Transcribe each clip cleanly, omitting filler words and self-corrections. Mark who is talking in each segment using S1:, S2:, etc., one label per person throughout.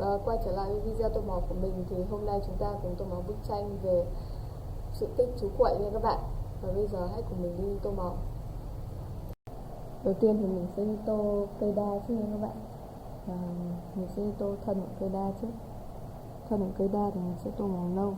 S1: Và quay trở lại với video tô màu của mình, thì hôm nay chúng ta cùng tô màu bức tranh về sự tích chú quậy nha các bạn. Và bây giờ hãy cùng mình đi tô màu. Đầu tiên thì mình sẽ đi tô cây đa trước nha các bạn. Và mình sẽ đi tô thân của cây đa trước. Thân của cây đa thì mình sẽ tô màu nâu.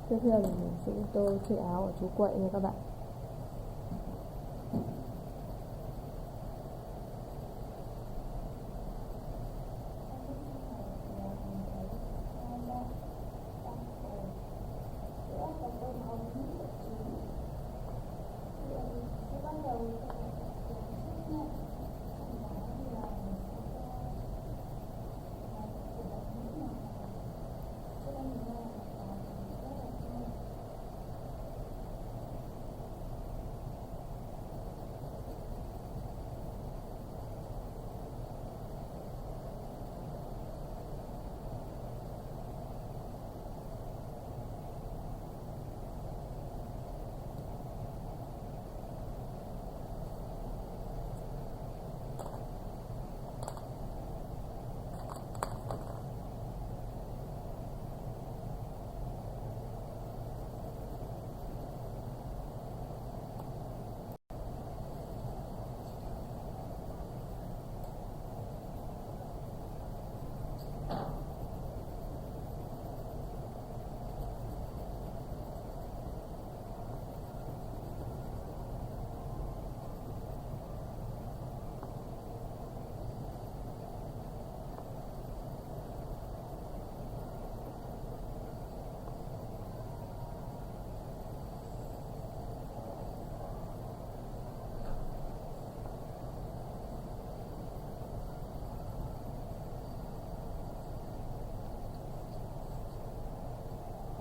S1: Tiếp theo là mình sẽ tô chiếc áo của chú quậy nha các bạn.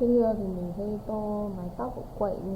S1: Tiếp theo thì mình sẽ tô mái tóc của quậy.